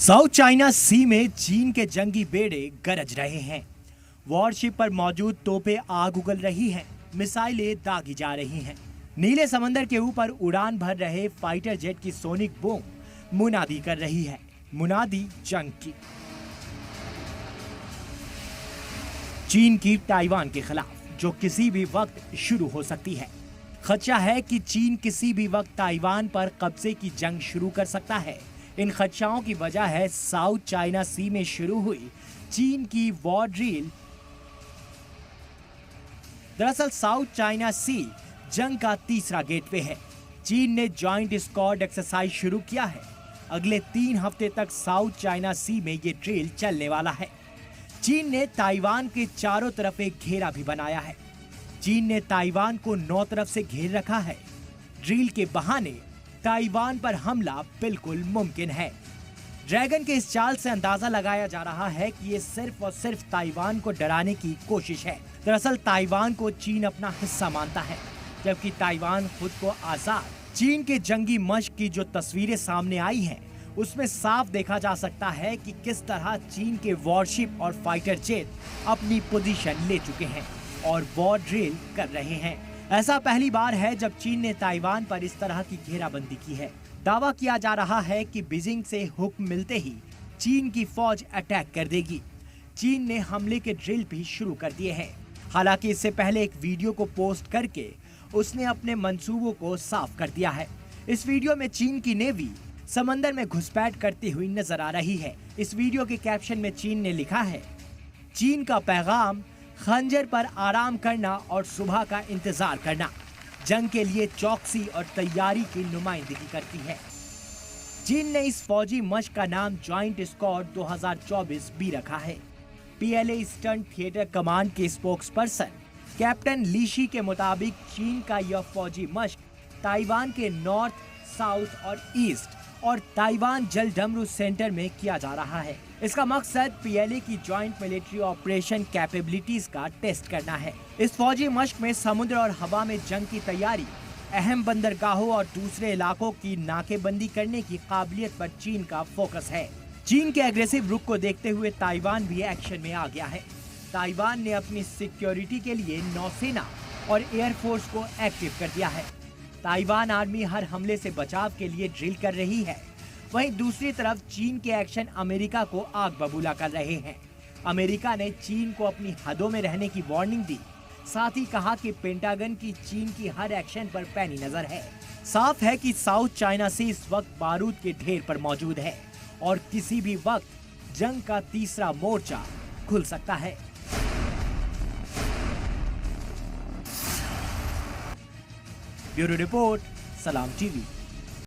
South China सी में चीन के जंगी बेड़े गरज रहे हैं। वॉरशिप पर मौजूद तोपें आग उगल रही हैं, मिसाइलें दागी जा रही हैं। नीले समंदर के ऊपर उड़ान भर रहे फाइटर जेट की सोनिक बूम मुनादी कर रही है, मुनादी जंग की। चीन की ताइवान के खिलाफ जो किसी भी वक्त शुरू हो सकती है। खदशा है कि चीन किसी भी वक्त ताइवान पर कब्जे की जंग शुरू कर सकता है। इन खदशाओं की वजह है साउथ चाइना सी में शुरू हुई चीन की वॉर ड्रिल। दरअसल साउथ चाइना सी जंग का तीसरा गेटवे है। चीन ने जॉइंट स्क्वाड एक्सरसाइज शुरू किया है। अगले 3 हफ्ते तक साउथ चाइना सी में ये ड्रिल चलने वाला है। चीन ने ताइवान के चारों तरफ एक घेरा भी बनाया है। चीन ने ताइवान को 9 तरफ से घेर रखा है। ड्रिल के बहाने ताइवान पर हमला बिल्कुल मुमकिन है। ड्रैगन के इस चाल से अंदाजा लगाया जा रहा है कि ये सिर्फ और सिर्फ ताइवान को डराने की कोशिश है। दरअसल ताइवान को चीन अपना हिस्सा मानता है, जबकि ताइवान खुद को आजाद। चीन के जंगी मश्क की जो तस्वीरें सामने आई हैं, उसमें साफ देखा जा सकता है कि किस तरह चीन के वॉरशिप और फाइटर जेट अपनी पोजीशन ले चुके हैं और वॉर ड्रिल कर रहे हैं। ऐसा पहली बार है जब चीन ने ताइवान पर इस तरह की घेराबंदी की है। दावा किया जा रहा है कि बीजिंग से हुक्म मिलते ही चीन की फौज अटैक कर देगी। चीन ने हमले के ड्रिल भी शुरू कर दिए हैं। हालांकि इससे पहले एक वीडियो को पोस्ट करके उसने अपने मंसूबों को साफ कर दिया है। इस वीडियो में चीन की नेवी समंदर में घुसपैठ करती हुई नजर आ रही है। इस वीडियो के कैप्शन में चीन ने लिखा है, चीन का पैगाम खंजर पर आराम करना और सुबह का इंतजार करना जंग के लिए चौकसी और तैयारी की नुमाइंदगी करती है। चीन ने इस फौजी मश्क का नाम जॉइंट स्क्वाड 2024 भी रखा है। पीएलए स्टंट थिएटर कमांड के स्पोक्सपर्सन कैप्टन लीशी के मुताबिक चीन का यह फौजी मश्क ताइवान के नॉर्थ, साउथ और ईस्ट और ताइवान जल डमरू सेंटर में किया जा रहा है। इसका मकसद पीएलए की जॉइंट मिलिट्री ऑपरेशन कैपेबिलिटीज का टेस्ट करना है। इस फौजी मश्क में समुद्र और हवा में जंग की तैयारी, अहम बंदरगाहों और दूसरे इलाकों की नाकेबंदी करने की काबिलियत पर चीन का फोकस है। चीन के एग्रेसिव रुख को देखते हुए ताइवान भी एक्शन में आ गया है। ताइवान ने अपनी सिक्योरिटी के लिए नौसेना और एयरफोर्स को एक्टिव कर दिया है। ताइवान आर्मी हर हमले से बचाव के लिए ड्रिल कर रही है। वहीं दूसरी तरफ चीन के एक्शन अमेरिका को आग बबूला कर रहे हैं। अमेरिका ने चीन को अपनी हदों में रहने की वार्निंग दी। साथ ही कहा कि पेंटागन की चीन की हर एक्शन पर पैनी नजर है। साफ है कि साउथ चाइना सी इस वक्त बारूद के ढेर पर मौजूद है और किसी भी वक्त जंग का तीसरा मोर्चा खुल सकता है। ब्यूरो रिपोर्ट, सलाम टीवी।